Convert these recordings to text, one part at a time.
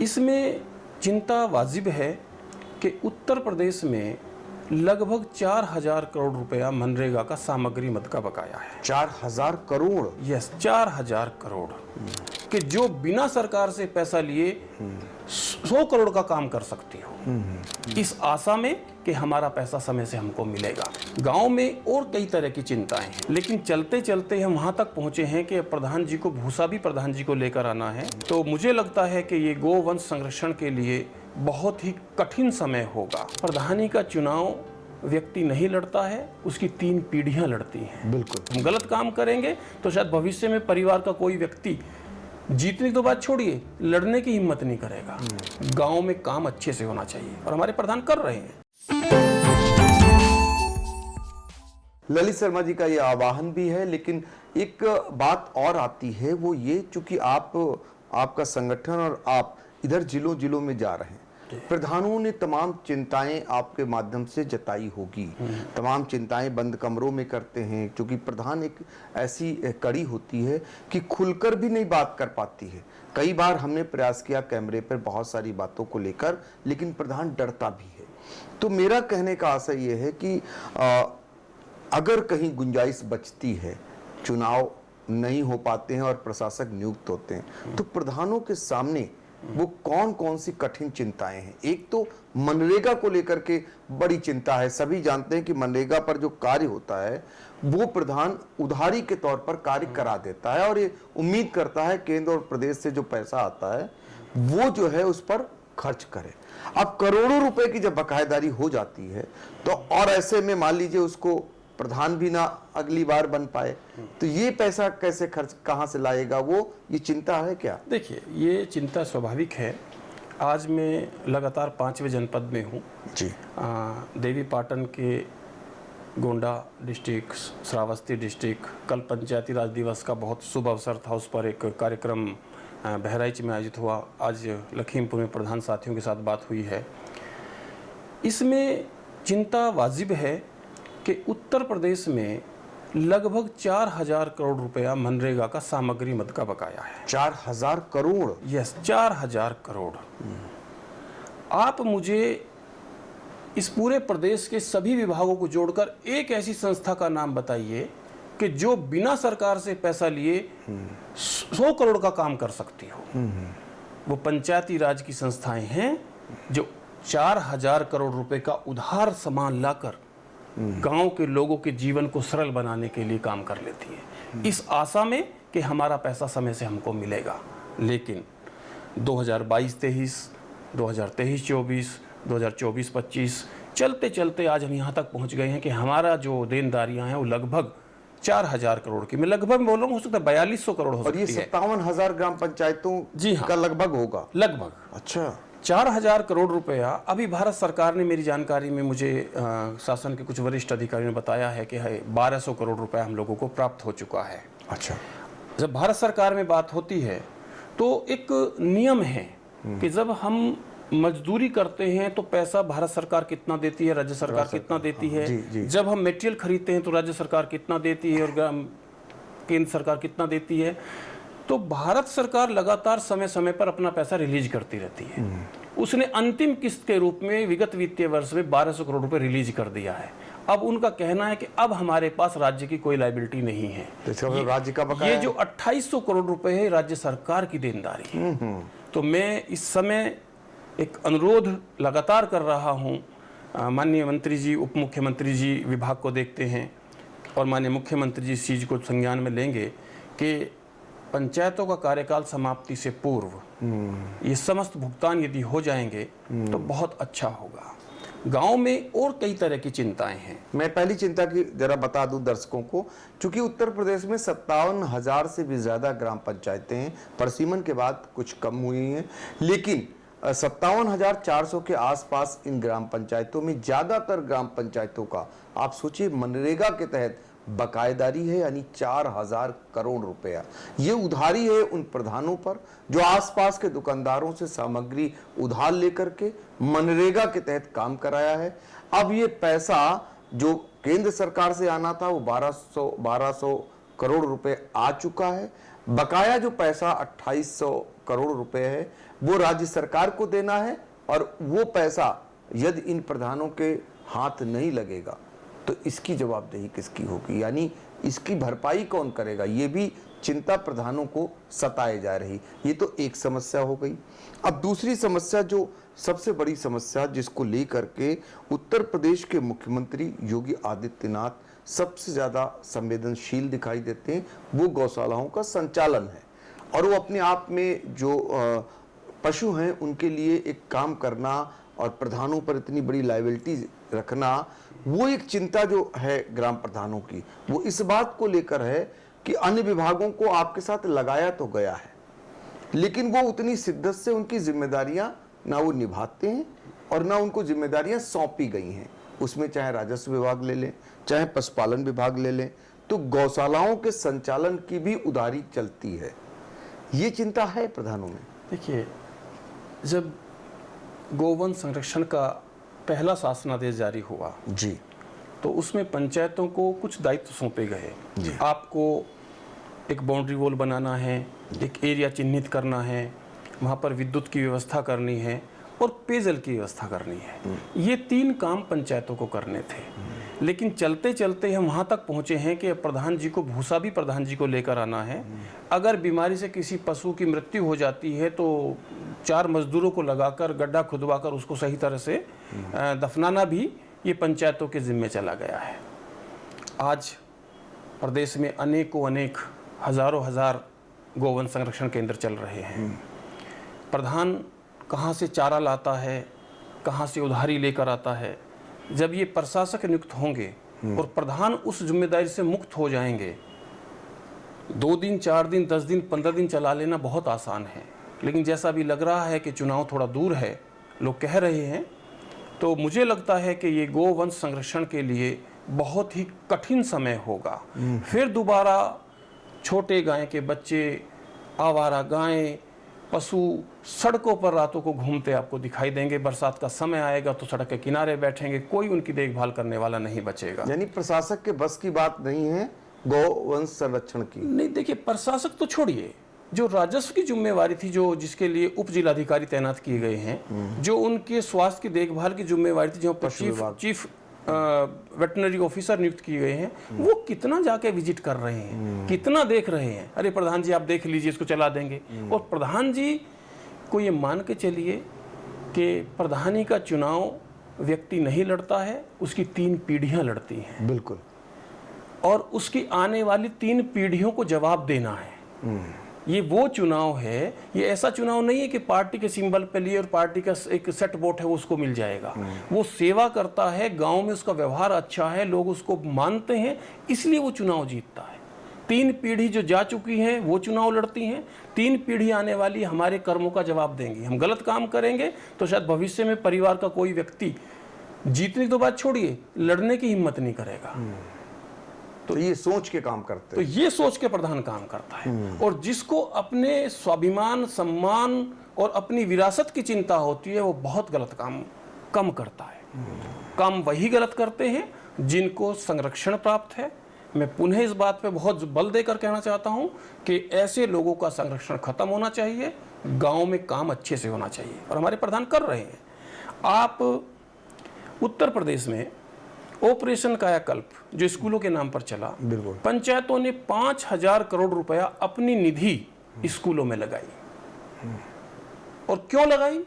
इसमें चिंता वाजिब है कि उत्तर प्रदेश में लगभग 4,000 करोड़ रुपया मनरेगा का सामग्री मद का बकाया है। 4,000 करोड़? यस, 4,000 करोड़ कि जो बिना सरकार से पैसा लिए 100 करोड़ का काम कर सकती हो, इस आशा में कि हमारा पैसा समय से हमको मिलेगा। गांव में और कई तरह की चिंताएं हैं, लेकिन चलते चलते हम वहां तक पहुंचे हैं कि प्रधान जी को भूसा भी प्रधान जी को लेकर आना है। तो मुझे लगता है कि ये गोवंश संरक्षण के लिए बहुत ही कठिन समय होगा। प्रधानी का चुनाव व्यक्ति नहीं लड़ता है, उसकी 3 पीढ़ियां लड़ती हैं। बिल्कुल। हम गलत काम करेंगे तो शायद भविष्य में परिवार का कोई व्यक्ति जीतने की तो बात छोड़िए, लड़ने की हिम्मत नहीं करेगा। गांव में काम अच्छे से होना चाहिए और हमारे प्रधान कर रहे हैं। ललित शर्मा जी का ये आह्वान भी है, लेकिन एक बात और आती है, वो ये, चूंकि आपका संगठन और आप इधर जिलों जिलों में जा रहे हैं, प्रधानों ने तमाम चिंताएं आपके माध्यम से जताई होगी। तमाम चिंताएं बंद कमरों में करते हैं, क्योंकि प्रधान एक ऐसी कड़ी होती है कि खुलकर भी नहीं बात कर पाती है। कई बार हमने प्रयास किया कैमरे पर बहुत सारी बातों को लेकर, लेकिन प्रधान डरता भी है। तो मेरा कहने का आशय ये है कि अगर कहीं गुंजाइश बचती है, चुनाव नहीं हो पाते हैं और प्रशासक नियुक्त होते हैं, तो प्रधानों के सामने वो कौन कौन सी कठिन चिंताएं हैं। एक तो मनरेगा को लेकर के बड़ी चिंता है। सभी जानते हैं कि मनरेगा पर जो कार्य होता है वो प्रधान उधारी के तौर पर कार्य करा देता है और ये उम्मीद करता है केंद्र और प्रदेश से जो पैसा आता है वो जो है उस पर खर्च करे। अब करोड़ों रुपए की जब बकायेदारी हो जाती है तो, और ऐसे में मान लीजिए उसको प्रधान भी ना अगली बार बन पाए, तो ये पैसा कैसे खर्च, कहां से लाएगा वो, ये चिंता है क्या? देखिए, ये चिंता स्वाभाविक है। आज मैं लगातार 5वें जनपद में हूँ जी। देवी पाटन के गोंडा डिस्ट्रिक्ट, श्रावस्ती डिस्ट्रिक्ट, कल पंचायती राज दिवस का बहुत शुभ अवसर था। उस पर एक कार्यक्रम बहराइच में आयोजित हुआ। आज लखीमपुर में प्रधान साथियों के साथ बात हुई है। इसमें चिंता वाजिब है कि उत्तर प्रदेश में लगभग 4,000 करोड़ रुपया मनरेगा का सामग्री मद का बकाया है। 4,000 करोड़? यस, 4,000 करोड़। आप मुझे इस पूरे प्रदेश के सभी विभागों को जोड़कर एक ऐसी संस्था का नाम बताइए कि जो बिना सरकार से पैसा लिए 100 करोड़ का काम कर सकती हो। वो पंचायती राज की संस्थाएं हैं जो 4,000 करोड़ रुपए का उधार सामान लाकर गांव के लोगों के जीवन को सरल बनाने के लिए काम कर लेती है, इस आशा में कि हमारा पैसा समय से हमको मिलेगा। लेकिन 2022-23, 2023-24, 2024-25 चलते चलते आज हम यहाँ तक पहुँच गए हैं कि हमारा जो देनदारियाँ हैं वो लगभग 4,000 करोड़ की, मैं लगभग बोल रहा हूँ, हो सकता है 4,200 करोड़ हो सकती है। और ये 57,000 ग्राम पंचायतों जी हाँ, का लगभग होगा। लगभग। अच्छा, 4,000 करोड़ रुपया अभी भारत सरकार ने, मेरी जानकारी में मुझे शासन के कुछ वरिष्ठ अधिकारियों ने बताया है कि 1,200 करोड़ रुपया हम लोगों को प्राप्त हो चुका है। अच्छा। जब भारत सरकार में बात होती है तो एक नियम है कि जब हम मजदूरी करते हैं तो पैसा भारत सरकार कितना देती है, राज्य सरकार कितना देती है। जी, जी। जब हम मटेरियल खरीदते हैं तो राज्य सरकार कितना देती है और केंद्र सरकार कितना देती है। तो भारत सरकार लगातार समय समय पर अपना पैसा रिलीज करती रहती है। उसने अंतिम किस्त के रूप में विगत वित्तीय वर्ष में 1,200 करोड़ रुपए रिलीज कर दिया है। अब उनका कहना है कि अब हमारे पास राज्य की कोई लायबिलिटी नहीं है। तो राज्य का बकाया, ये जो 2,800 करोड़ रुपए है राज्य सरकार की देनदारी है। तो मैं इस समय एक अनुरोध लगातार कर रहा हूँ, माननीय मंत्री जी, उप मुख्यमंत्री जी विभाग को देखते हैं और माननीय मुख्यमंत्री जी इस चीज़ को संज्ञान में लेंगे कि पंचायतों का कार्यकाल समाप्ति से पूर्व ये समस्त भुगतान यदि हो जाएंगे तो बहुत अच्छा होगा। गांव में और कई तरह की चिंताएं हैं। मैं पहली चिंता की जरा बता दूं दर्शकों को, चूंकि उत्तर प्रदेश में 57,000 से भी ज्यादा ग्राम पंचायतें हैं, परसीमन के बाद कुछ कम हुई हैं, लेकिन 57,400 के आसपास इन ग्राम पंचायतों में ज्यादातर ग्राम पंचायतों का आप सोचिए मनरेगा के तहत बकायेदारी है, यानी 4,000 करोड़ रुपया। ये उधारी है उन प्रधानों पर जो आसपास के दुकानदारों से सामग्री उधार लेकर के मनरेगा के तहत काम कराया है। अब ये पैसा जो केंद्र सरकार से आना था वो 1,200 करोड़ रुपए आ चुका है। बकाया जो पैसा 2800 करोड़ रुपए है वो राज्य सरकार को देना है, और वो पैसा यदि इन प्रधानों के हाथ नहीं लगेगा तो इसकी जवाबदेही किसकी होगी, यानी इसकी भरपाई कौन करेगा, ये भी चिंता प्रधानों को सताए जा रही। ये तो एक समस्या हो गई। अब दूसरी समस्या, जो सबसे बड़ी समस्या जिसको लेकर के उत्तर प्रदेश के मुख्यमंत्री योगी आदित्यनाथ सबसे ज्यादा संवेदनशील दिखाई देते हैं, वो गौशालाओं का संचालन है। और वो अपने आप में जो पशु हैं उनके लिए एक काम करना और प्रधानों पर इतनी बड़ी लायबिलिटी रखना, वो एक चिंता जो है ग्राम प्रधानों की, वो इस बात को लेकर है कि अन्य विभागों को आपके साथ लगाया तो गया है, लेकिन वो उतनी शिद्दत से उनकी जिम्मेदारियां ना वो निभाते हैं और ना उनको जिम्मेदारियां सौंपी गई हैं। उसमें चाहे राजस्व विभाग ले लें, चाहे पशुपालन विभाग ले लें, तो गौशालाओं के संचालन की भी उधारी चलती है। ये चिंता है प्रधानों में। देखिए, जब गोवंश संरक्षण का पहला शासनादेश जारी हुआ जी, तो उसमें पंचायतों को कुछ दायित्व सौंपे गए। आपको एक बाउंड्री वॉल बनाना है, एक एरिया चिन्हित करना है, वहाँ पर विद्युत की व्यवस्था करनी है और पेयजल की व्यवस्था करनी है। ये 3 काम पंचायतों को करने थे। लेकिन चलते चलते हम वहाँ तक पहुँचे हैं कि प्रधान जी को भूसा भी प्रधान जी को लेकर आना है। अगर बीमारी से किसी पशु की मृत्यु हो जाती है तो 4 मजदूरों को लगाकर गड्ढा खुदवाकर उसको सही तरह से दफनाना भी ये पंचायतों के जिम्मे चला गया है। आज प्रदेश में अनेक हजारों हजार गोवंश संरक्षण केंद्र चल रहे हैं। प्रधान कहाँ से चारा लाता है, कहाँ से उधारी लेकर आता है। जब ये प्रशासक नियुक्त होंगे और प्रधान उस जिम्मेदारी से मुक्त हो जाएंगे, 2 दिन 4 दिन 10 दिन 15 दिन चला लेना बहुत आसान है। लेकिन जैसा भी लग रहा है कि चुनाव थोड़ा दूर है, लोग कह रहे हैं, तो मुझे लगता है कि ये गोवंश संरक्षण के लिए बहुत ही कठिन समय होगा। फिर दोबारा छोटे गाय के बच्चे, आवारा गायें, पशु सड़कों पर रातों को घूमते आपको दिखाई देंगे। बरसात का समय आएगा तो सड़क के किनारे बैठेंगे, कोई उनकी देखभाल करने वाला नहीं बचेगा। यानी प्रशासक के बस की बात नहीं है गौवंश संरक्षण की। नहीं, देखिए, प्रशासक तो छोड़िए, जो राजस्व की जिम्मेवारी थी, जो जिसके लिए उप जिलाधिकारी तैनात किए गए हैं, जो उनके स्वास्थ्य की देखभाल की जिम्मेवारी थी, जो चीफ वेटनरी ऑफिसर नियुक्त किए गए हैं, वो कितना जाके विजिट कर रहे हैं, कितना देख रहे हैं। अरे प्रधान जी आप देख लीजिए, इसको चला देंगे। और प्रधान जी को ये मान के चलिए कि प्रधानी का चुनाव व्यक्ति नहीं लड़ता है, उसकी 3 पीढ़ियां लड़ती हैं। बिल्कुल। और उसकी आने वाली 3 पीढ़ियों को जवाब देना है। ये वो चुनाव है, ये ऐसा चुनाव नहीं है कि पार्टी के सिंबल पे लिए और पार्टी का एक सेट वोट है वो उसको मिल जाएगा। वो सेवा करता है, गांव में उसका व्यवहार अच्छा है, लोग उसको मानते हैं, इसलिए वो चुनाव जीतता है। 3 पीढ़ी जो जा चुकी हैं वो चुनाव लड़ती हैं, 3 पीढ़ी आने वाली हमारे कर्मों का जवाब देंगी। हम गलत काम करेंगे तो शायद भविष्य में परिवार का कोई व्यक्ति, जीतने की तो बात छोड़िए, लड़ने की हिम्मत नहीं करेगा। तो ये सोच के काम करते हैं। तो ये सोच के प्रधान काम करता है। और जिसको अपने स्वाभिमान, सम्मान और अपनी विरासत की चिंता होती है, वो बहुत गलत काम कम करता है। काम वही गलत करते हैं जिनको संरक्षण प्राप्त है। मैं पुनः इस बात पे बहुत बल देकर कहना चाहता हूं कि ऐसे लोगों का संरक्षण खत्म होना चाहिए, गांव में काम अच्छे से होना चाहिए, और हमारे प्रधान कर रहे हैं। आप उत्तर प्रदेश में ऑपरेशन कायाकल्प जो स्कूलों के नाम पर चला, पंचायतों ने 5000 करोड़ रुपया अपनी निधि स्कूलों में लगाई। और क्यों लगाई?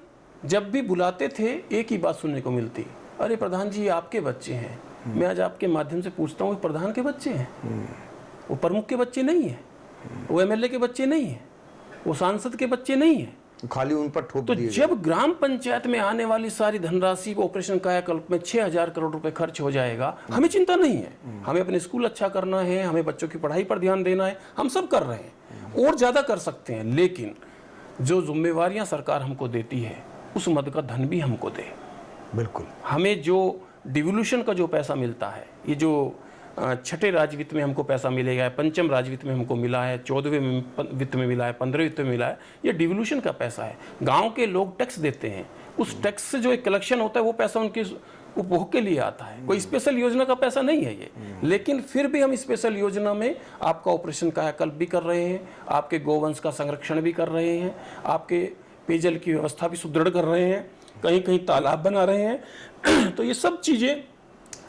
जब भी बुलाते थे एक ही बात सुनने को मिलती, अरे प्रधान जी आपके बच्चे हैं। मैं आज आपके माध्यम से पूछता हूँ, प्रधान के बच्चे हैं, वो प्रमुख के बच्चे नहीं है, वो एमएलए के बच्चे नहीं है, वो सांसद के बच्चे नहीं है, खाली उन पर ठोक तो दिए जब ग्राम पंचायत में आने वाली सारी धनराशि ऑपरेशन कायाकल्प में 6000 करोड़ रुपए खर्च हो जाएगा, हमें चिंता नहीं है। हमें अपने स्कूल अच्छा करना है, हमें बच्चों की पढ़ाई पर ध्यान देना है, हम सब कर रहे हैं और ज्यादा कर सकते हैं। लेकिन जो जिम्मेवारियां सरकार हमको देती है उस मद का धन भी हमको दे। बिल्कुल। हमें जो डिवोल्यूशन का जो पैसा मिलता है, ये जो छठे राज्य वित्त में हमको पैसा मिलेगा, पंचम राज्य वित्त में हमको मिला है, 14वें वित्त में मिला है, 15वें वित्त में मिला है, ये डिवोल्यूशन का पैसा है। गांव के लोग टैक्स देते हैं, उस टैक्स से जो एक कलेक्शन होता है वो पैसा उनके उपभोग के लिए आता है, कोई स्पेशल योजना का पैसा नहीं है ये। लेकिन फिर भी हम स्पेशल योजना में आपका ऑपरेशन कायाकल्प भी कर रहे हैं, आपके गोवंश का संरक्षण भी कर रहे हैं, आपके पेयजल की व्यवस्था भी सुदृढ़ कर रहे हैं, कहीं कहीं तालाब बना रहे हैं। तो ये सब चीज़ें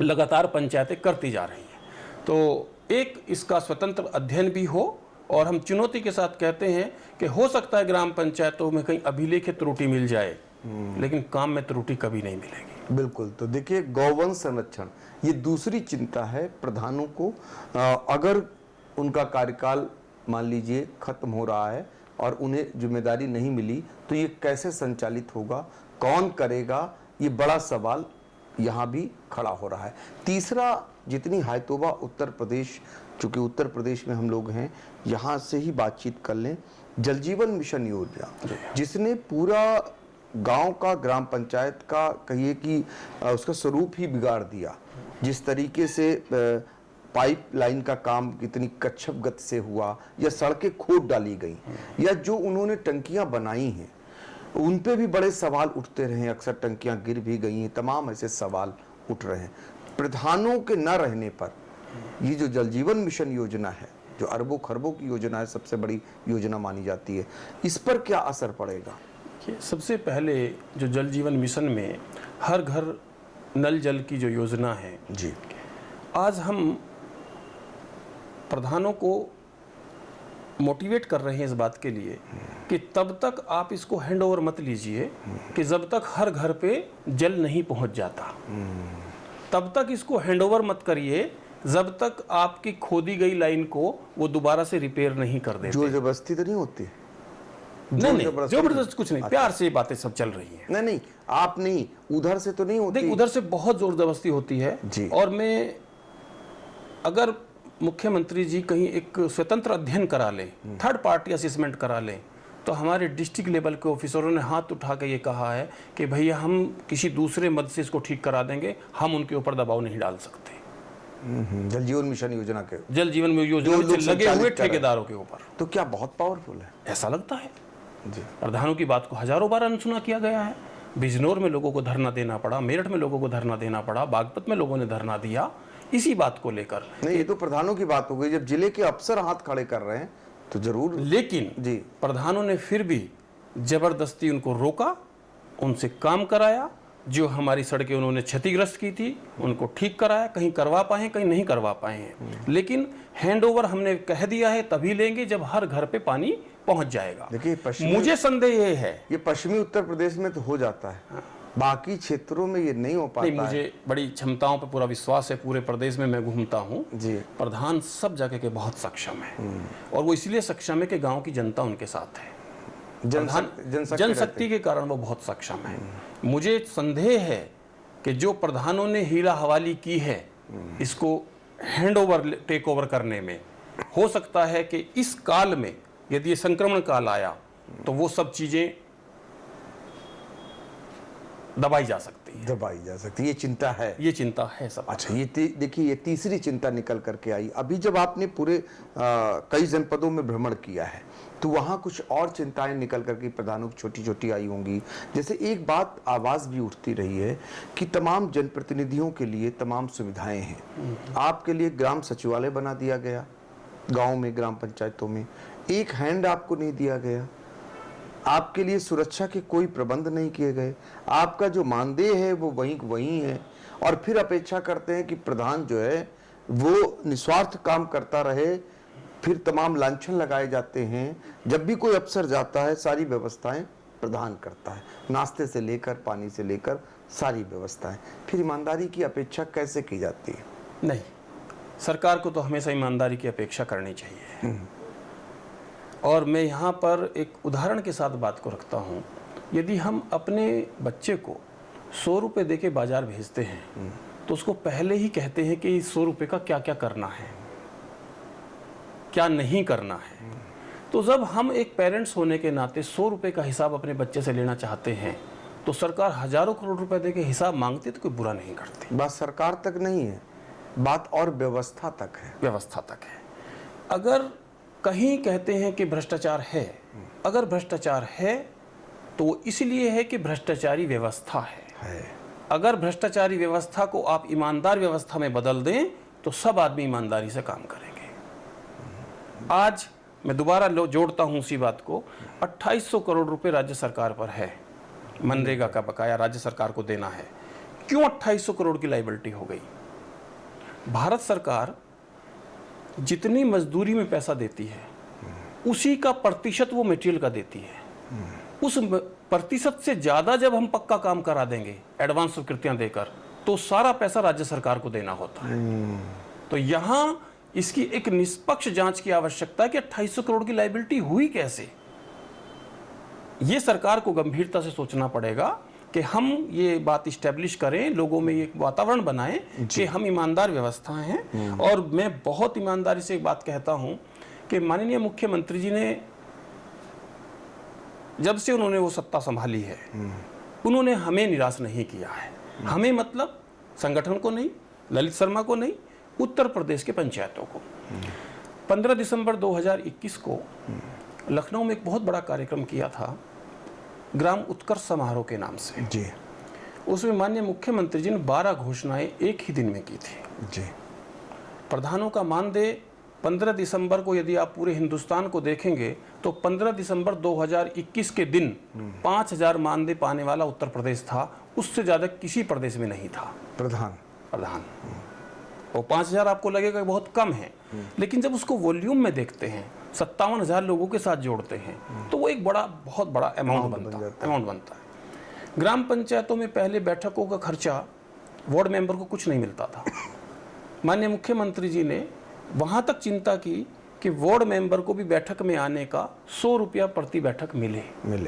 लगातार पंचायतें करती जा रही हैं। तो एक इसका स्वतंत्र अध्ययन भी हो, और हम चुनौती के साथ कहते हैं कि हो सकता है ग्राम पंचायतों में कहीं अभिलेख त्रुटि मिल जाए, लेकिन काम में त्रुटि कभी नहीं मिलेगी। बिल्कुल। तो देखिए, गौवंश संरक्षण ये दूसरी चिंता है प्रधानों को। अगर उनका कार्यकाल मान लीजिए खत्म हो रहा है और उन्हें जिम्मेदारी नहीं मिली, तो ये कैसे संचालित होगा, कौन करेगा, ये बड़ा सवाल यहाँ भी खड़ा हो रहा है। तीसरा, जितनी हायतोबा उत्तर प्रदेश, चूंकि उत्तर प्रदेश में हम लोग हैं, यहाँ से ही बातचीत कर लें। जल जीवन मिशन योजना जिसने पूरा गांव का, ग्राम पंचायत का कहिए कि उसका स्वरूप ही बिगाड़ दिया। जिस तरीके से पाइपलाइन का काम कितनी कच्छप गति से हुआ, या सड़कें खोद डाली गई, या जो उन्होंने टंकियां बनाई हैं उन पे भी बड़े सवाल उठते रहे हैं। अक्सर टंकियां गिर भी गई हैं, तमाम ऐसे सवाल उठ रहे हैं। प्रधानों के न रहने पर ये जो जल जीवन मिशन योजना है, जो अरबों खरबों की योजना है, सबसे बड़ी योजना मानी जाती है, इस पर क्या असर पड़ेगा? सबसे पहले जो जल जीवन मिशन में हर घर नल जल की जो योजना है जी, आज हम प्रधानों को मोटिवेट कर रहे हैं इस बात के लिए कि तब तक आप इसको हैंड ओवर मत लीजिए कि जब तक हर घर पे जल नहीं पहुंच जाता, तब तक इसको हैंड ओवर मत करिए जब तक आपकी खोदी गई लाइन को वो दोबारा से रिपेयर नहीं कर देते। जोर जबरदस्ती तो नहीं होती? नहीं, जबरदस्त कुछ नहीं, प्यार से बातें सब चल रही हैं। नहीं, आप नहीं, उधर से तो नहीं होती? देख, उधर से बहुत जोर जबरदस्ती होती है जी। और मैं, अगर मुख्यमंत्री जी कहीं एक स्वतंत्र अध्ययन करा लें, थर्ड पार्टी असेसमेंट करा लें, तो हमारे डिस्ट्रिक्ट लेवल के ऑफिसरों ने हाथ उठा के ये कहा है कि भैया हम किसी दूसरे मद से इसको ठीक करा देंगे, हम उनके ऊपर दबाव नहीं डाल सकते। जल जीवन मिशन योजना के, जल जीवन योजना में लगे हुए ठेकेदारों के ऊपर। तो क्या बहुत पावरफुल है? ऐसा लगता है जी। प्रधानों की बात को हजारों बार अनसुना किया गया है। बिजनौर में लोगों को धरना देना पड़ा, मेरठ में लोगों को धरना देना पड़ा, बागपत में लोगों ने धरना दिया इसी बात को लेकर। नहीं, ये तो प्रधानों की बात हो गई। जब जिले के अफसर हाथ खड़े कर रहे हैं तो जरूर। लेकिन जी, प्रधानों ने फिर भी जबरदस्ती उनको रोका, उनसे काम कराया। जो हमारी सड़कें उन्होंने क्षतिग्रस्त की थी उनको ठीक कराया, कहीं करवा पाए कहीं नहीं करवा पाए हैं। लेकिन हैंडओवर हमने कह दिया है तभी लेंगे जब हर घर पे पानी पहुंच जाएगा। देखिए, मुझे संदेह ये है, ये पश्चिमी उत्तर प्रदेश में तो हो जाता है, बाकी क्षेत्रों में ये नहीं हो पाता। नहीं, मुझे बड़ी क्षमताओं पर पूरा विश्वास है। पूरे प्रदेश में मैं घूमता हूँ जी। प्रधान सब जगह के बहुत सक्षम है, और वो इसलिए सक्षम है कि गांव की जनता उनके साथ है। जनशक्ति के कारण वो बहुत सक्षम है। मुझे संदेह है कि जो प्रधानों ने हीरा हवाली की है इसको हैंड ओवर, टेक ओवर करने में, हो सकता है कि इस काल में यदि ये संक्रमण काल आया तो वो सब चीजें दबाई जा सकती है। ये चिंता है, ये चिंता है सब। अच्छा, ये देखिए, ये तीसरी चिंता निकल करके आई। अभी जब आपने पूरे कई जनपदों में भ्रमण किया है तो वहाँ कुछ और चिंताएं निकल करके प्रधानों की छोटी छोटी आई होंगी। जैसे एक बात आवाज़ भी उठती रही है कि तमाम जनप्रतिनिधियों के लिए तमाम सुविधाएं हैं। आपके लिए ग्राम सचिवालय बना दिया गया, गाँव में ग्राम पंचायतों में एक हैंड आपको नहीं दिया गया, आपके लिए सुरक्षा के कोई प्रबंध नहीं किए गए, आपका जो मानदेय है वो वहीं है, और फिर अपेक्षा करते हैं कि प्रधान जो है वो निस्वार्थ काम करता रहे। फिर तमाम लांछन लगाए जाते हैं। जब भी कोई अफसर जाता है सारी व्यवस्थाएं प्रधान करता है, नाश्ते से लेकर पानी से लेकर सारी व्यवस्थाएं। फिर ईमानदारी की अपेक्षा कैसे की जाती है? नहीं, सरकार को तो हमेशा ईमानदारी की अपेक्षा करनी चाहिए। और मैं यहाँ पर एक उदाहरण के साथ बात को रखता हूँ। यदि हम अपने बच्चे को 100 रुपये दे के बाजार भेजते हैं तो उसको पहले ही कहते हैं कि 100 रुपये का क्या क्या करना है, क्या नहीं करना है। तो जब हम एक पेरेंट्स होने के नाते 100 रुपये का हिसाब अपने बच्चे से लेना चाहते हैं तो सरकार हजारों करोड़ रुपए दे के हिसाब मांगती तो कोई बुरा नहीं करती। बात सरकार तक नहीं है, बात और व्यवस्था तक है। व्यवस्था तक है। अगर कहीं कहते हैं कि भ्रष्टाचार है, अगर भ्रष्टाचार है तो वो इसलिए है कि भ्रष्टाचारी व्यवस्था है। अगर भ्रष्टाचारी व्यवस्था को आप ईमानदार व्यवस्था में बदल दें तो सब आदमी ईमानदारी से काम करेंगे। आज मैं दोबारा जोड़ता हूं उसी बात को, 2800 करोड़ रुपए राज्य सरकार पर है, मनरेगा का बकाया राज्य सरकार को देना है। क्यों 2800 करोड़ की लायबिलिटी हो गई? भारत सरकार जितनी मजदूरी में पैसा देती है उसी का प्रतिशत वो मटेरियल का देती है। उस प्रतिशत से ज्यादा जब हम पक्का काम करा देंगे एडवांस स्वीकृतियां देकर, तो सारा पैसा राज्य सरकार को देना होता है। तो यहां इसकी एक निष्पक्ष जांच की आवश्यकता है कि 2800 करोड़ की लायबिलिटी हुई कैसे। ये सरकार को गंभीरता से सोचना पड़ेगा कि हम ये बात इस्टेब्लिश करें, लोगों में एक वातावरण बनाएं कि हम ईमानदार व्यवस्था हैं। और मैं बहुत ईमानदारी से एक बात कहता हूं कि माननीय मुख्यमंत्री जी ने जब से उन्होंने वो सत्ता संभाली है, उन्होंने हमें निराश नहीं किया है। हमें मतलब संगठन को नहीं, ललित शर्मा को नहीं, उत्तर प्रदेश के पंचायतों को। 15 दिसंबर 2021 को लखनऊ में एक बहुत बड़ा कार्यक्रम किया था, ग्राम उत्कर्ष समारोह के नाम से जी। उसमें माननीय मुख्यमंत्री जी ने 12 घोषणाएं एक ही दिन में की थी जी। प्रधानों का मानदेय 15 दिसंबर को यदि आप पूरे हिंदुस्तान को देखेंगे तो 15 दिसंबर 2021 के दिन 5000 मानदेय पाने वाला उत्तर प्रदेश था। उससे ज़्यादा किसी प्रदेश में नहीं था प्रधान। वो 5000 आपको लगेगा बहुत कम है, लेकिन जब उसको वॉल्यूम में देखते हैं, 57,000 लोगों के साथ जोड़ते हैं, तो वो एक बहुत बड़ा अमाउंट बनता है। ग्राम पंचायतों में पहले बैठकों का खर्चा वार्ड मेंबर को कुछ नहीं मिलता था। माननीय मुख्यमंत्री जी ने वहां तक चिंता की कि वार्ड मेंबर को भी बैठक में आने का 100 रुपया प्रति बैठक मिले।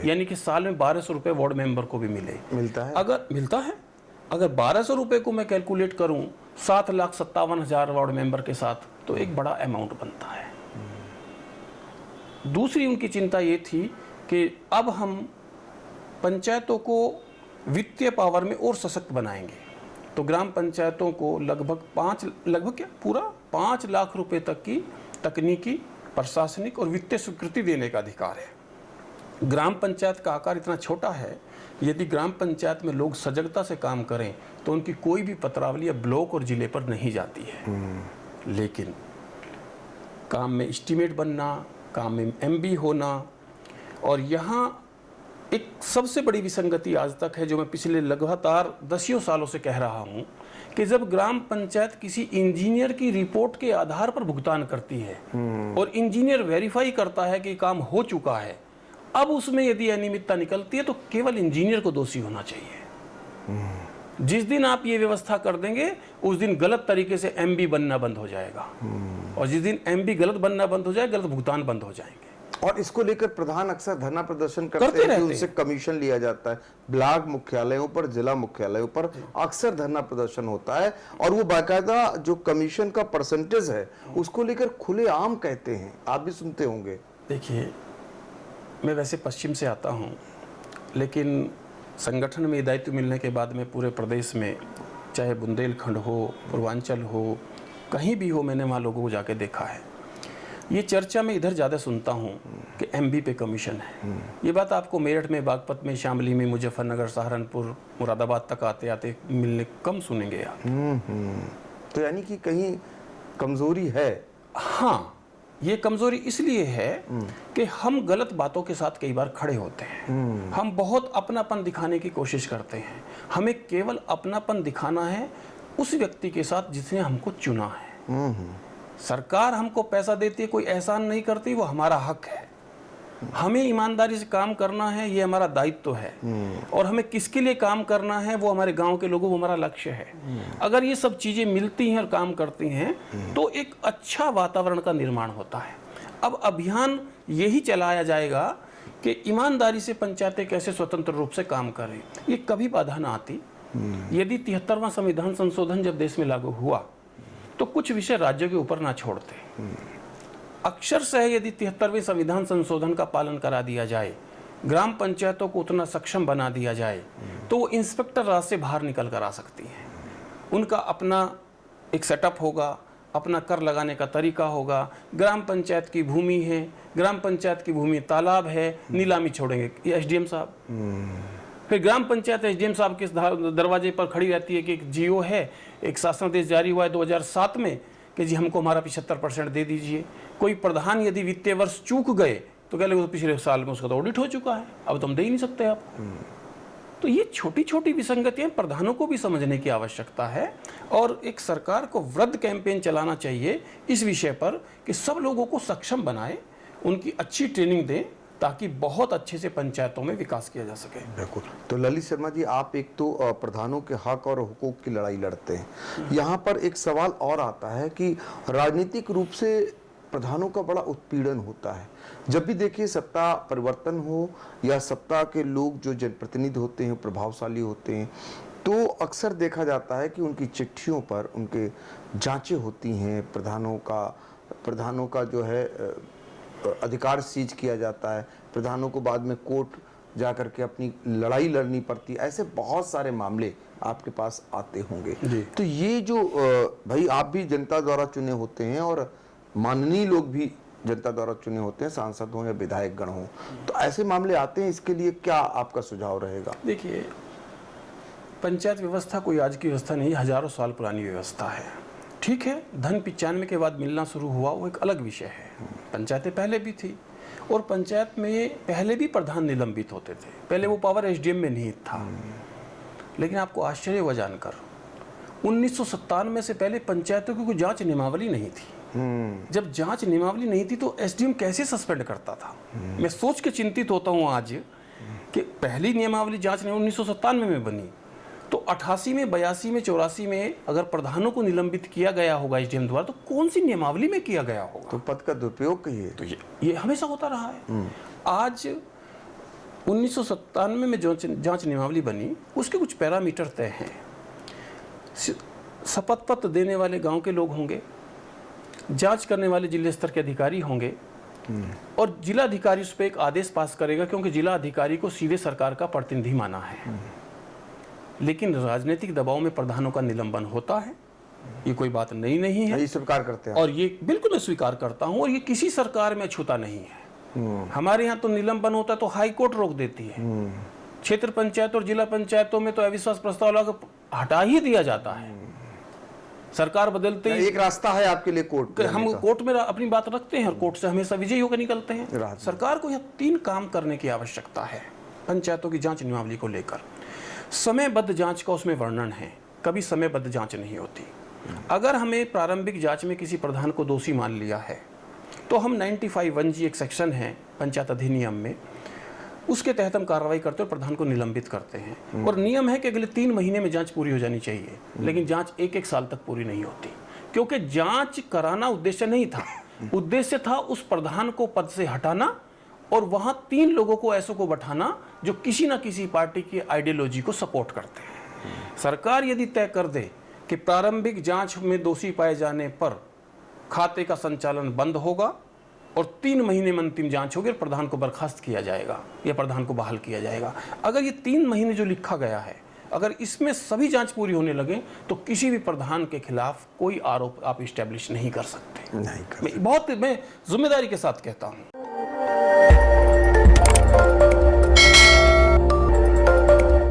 यानी कि साल में 1200 रुपये वार्ड मेंबर को भी मिलता है। अगर 1200 रुपये को मैं कैलकुलेट करूं 7,57,000 वार्ड मेंबर के साथ, तो एक बड़ा अमाउंट बनता है। दूसरी उनकी चिंता ये थी कि अब हम पंचायतों को वित्तीय पावर में और सशक्त बनाएंगे, तो ग्राम पंचायतों को लगभग 5 लाख रुपए तक की तकनीकी, प्रशासनिक और वित्तीय स्वीकृति देने का अधिकार है। ग्राम पंचायत का आकार इतना छोटा है, यदि ग्राम पंचायत में लोग सजगता से काम करें तो उनकी कोई भी पत्रावली या ब्लॉक और जिले पर नहीं जाती है। लेकिन काम में एस्टीमेट बनना, काम में एमबी होना, और यहाँ एक सबसे बड़ी विसंगति आज तक है जो मैं पिछले लगातार 10 सालों से कह रहा हूँ कि जब ग्राम पंचायत किसी इंजीनियर की रिपोर्ट के आधार पर भुगतान करती है और इंजीनियर वेरीफाई करता है कि काम हो चुका है, अब उसमें यदि अनियमितता निकलती है तो केवल इंजीनियर को दोषी होना चाहिए। जिस दिन आप ये व्यवस्था कर देंगे उस दिन गलत तरीके से एमबी बनना बंद हो जाएगा, और जिस दिन एमबी गलत बनना बंद हो जाएगा, गलत भुगतान बंद हो जाएंगे। और इसको लेकर प्रधान अक्सर धरना प्रदर्शन करते हैं कि उनसे कमीशन लिया जाता है। ब्लॉक मुख्यालयों पर, जिला मुख्यालयों पर अक्सर धरना प्रदर्शन होता है, और वो बाकायदा जो कमीशन का परसेंटेज है उसको लेकर खुलेआम कहते हैं। आप भी सुनते होंगे। देखिए, मैं वैसे पश्चिम से आता हूँ, लेकिन संगठन में दायित्व मिलने के बाद में पूरे प्रदेश में, चाहे बुंदेलखंड हो, पूर्वांचल हो, कहीं भी हो, मैंने वहाँ लोगों को जाके देखा है। ये चर्चा मैं इधर ज़्यादा सुनता हूँ कि एमबी पे कमीशन है। ये बात आपको मेरठ में, बागपत में, शामली में, मुजफ्फरनगर, सहारनपुर, मुरादाबाद तक आते आते मिलने कम सुनेंगे आप। तो यानी कि कहीं कमजोरी है। हाँ, ये कमजोरी इसलिए है कि हम गलत बातों के साथ कई बार खड़े होते हैं। हम बहुत अपनापन दिखाने की कोशिश करते हैं। हमें केवल अपनापन दिखाना है उस व्यक्ति के साथ जिसने हमको चुना है। सरकार हमको पैसा देती है, कोई एहसान नहीं करती, वो हमारा हक है। हमें ईमानदारी से काम करना है, ये हमारा दायित्व है। और हमें किसके लिए काम करना है, वो हमारे गांव के लोगों, वो हमारा लक्ष्य है। अगर ये सब चीजें मिलती हैं और काम करती हैं तो एक अच्छा वातावरण का निर्माण होता है। अब अभियान यही चलाया जाएगा कि ईमानदारी से पंचायतें कैसे स्वतंत्र रूप से काम करें। ये कभी बाधा ना आती। यदि 73वां संविधान संशोधन जब देश में लागू हुआ तो कुछ विषय राज्यों के ऊपर ना छोड़ते। अक्षर से यदि 73वें संविधान संशोधन का पालन करा दिया जाए, ग्राम पंचायतों को उतना सक्षम बना दिया जाए, तो वो इंस्पेक्टर राज से बाहर निकल कर आ सकती हैं। उनका अपना एक सेटअप होगा, अपना कर लगाने का तरीका होगा। ग्राम पंचायत की भूमि है, ग्राम पंचायत की भूमि तालाब है, नीलामी छोड़ेंगे ये एसडीएम साहब। फिर ग्राम पंचायत एसडीएम साहब के दरवाजे पर खड़ी रहती है कि एक जीओ है, एक शासनादेश जारी हुआ है 2007 में कि जी हमको हमारा 75% दे दीजिए। कोई प्रधान यदि वित्तीय वर्ष चूक गए तो कह लगे पिछले साल में उसका तो ऑडिट हो चुका है, अब तो हम दे ही नहीं सकते आप। तो ये छोटी छोटी विसंगतियां प्रधानों को भी समझने की आवश्यकता है और एक सरकार को वृद्ध कैंपेन चलाना चाहिए इस विषय पर कि सब लोगों को सक्षम बनाए, उनकी अच्छी ट्रेनिंग दें ताकि बहुत अच्छे से पंचायतों में विकास किया जा सके। बिल्कुल। तो ललित शर्मा जी, आप एक तो प्रधानों के हक और हुकूक की लड़ाई लड़ते हैं। यहाँ पर एक सवाल और आता है कि राजनीतिक रूप से प्रधानों का बड़ा उत्पीड़न होता है। जब भी देखिए सत्ता परिवर्तन हो या सत्ता के लोग जो जनप्रतिनिधि होते हैं प्रभावशाली होते हैं, तो अक्सर देखा जाता है कि उनकी चिट्ठियों पर उनके जांचें होती हैं, प्रधानों का जो है अधिकार सीज किया जाता है, प्रधानों को बाद में कोर्ट जा करके अपनी लड़ाई लड़नी पड़ती है। ऐसे बहुत सारे मामले आपके पास आते होंगे। तो ये जो भाई आप भी जनता द्वारा चुने होते हैं और माननीय लोग भी जनता द्वारा चुने होते हैं, सांसद हों या विधायक गण हों, तो ऐसे मामले आते हैं, इसके लिए क्या आपका सुझाव रहेगा? देखिए, पंचायत व्यवस्था कोई आज की व्यवस्था नहीं, हजारों साल पुरानी व्यवस्था है। ठीक है, धन 95 के बाद मिलना शुरू हुआ, वो एक अलग विषय है। पंचायतें पहले भी थी और पंचायत में पहले भी प्रधान निलंबित होते थे, पहले वो पावर एसडीएम में नहीं था। लेकिन आपको आश्चर्य हुआ जानकर 1997 से पहले पंचायतों की कोई जांच नियमावली नहीं थी। जब जांच नियमावली नहीं थी तो एसडीएम कैसे सस्पेंड करता था? मैं सोच के चिंतित होता हूं आज कि पहली नियमावली जांच 1997 में बनी, तो 88 में, 82 में, 84 में अगर प्रधानों को निलंबित किया गया होगा एसडीएम द्वारा, तो कौन सी नियमावली में किया गया होगा? तो पद का दुरुपयोग कहिए। तो ये हमेशा होता रहा है। आज 1997 में जो जांच नियमावली बनी, उसके कुछ पैरामीटर तय हैं। शपथ पत्र देने वाले गांव के लोग होंगे, जांच करने वाले जिले स्तर के अधिकारी होंगे और जिला अधिकारी उस पर एक आदेश पास करेगा, क्योंकि जिला अधिकारी को सीधे सरकार का प्रतिनिधि माना है। लेकिन राजनीतिक दबाव में प्रधानों का निलंबन होता है, ये कोई बात नहीं है, ये स्वीकार करते हैं और ये बिल्कुल मैं स्वीकार करता हूं, और ये किसी सरकार में छूता नहीं है। हमारे यहाँ तो निलंबन होता है तो हाई कोर्ट रोक देती है। क्षेत्र पंचायत और जिला पंचायतों में तो अविश्वास प्रस्ताव लाकर हटा ही दिया जाता है। सरकार बदलते ही एक रास्ता है आपके लिए कोर्ट, हम कोर्ट में अपनी बात रखते हैं और कोर्ट से हमेशा विजयी होकर निकलते हैं। सरकार को यह 3 काम करने की आवश्यकता है पंचायतों की जांच नियमावली को लेकर। समयबद्ध जांच का उसमें वर्णन है, कभी समयबद्ध जांच नहीं होती। अगर हमें प्रारंभिक जांच में किसी प्रधान को दोषी मान लिया है तो हम 95(1) एक सेक्शन है पंचायत अधिनियम में, उसके तहत हम कार्रवाई करते हैं और प्रधान को निलंबित करते हैं। और नियम है कि अगले 3 महीने में जांच पूरी हो जानी चाहिए, लेकिन जांच 1 साल तक पूरी नहीं होती, क्योंकि जांच कराना उद्देश्य नहीं था। उद्देश्य था उस प्रधान को पद से हटाना और वहां 3 लोगों को ऐसों को बैठाना जो किसी ना किसी पार्टी की आइडियोलॉजी को सपोर्ट करते हैं। सरकार यदि तय कर दे कि प्रारंभिक जांच में दोषी पाए जाने पर खाते का संचालन बंद होगा और 3 महीने में अंतिम जांच होगी और प्रधान को बर्खास्त किया जाएगा या प्रधान को बहाल किया जाएगा, अगर ये 3 महीने जो लिखा गया है, अगर इसमें सभी जांच पूरी होने लगे तो किसी भी प्रधान के खिलाफ कोई आरोप आप इस्टेब्लिश नहीं कर सकते। नहीं कर सकते। मैं जिम्मेदारी के साथ कहता हूँ।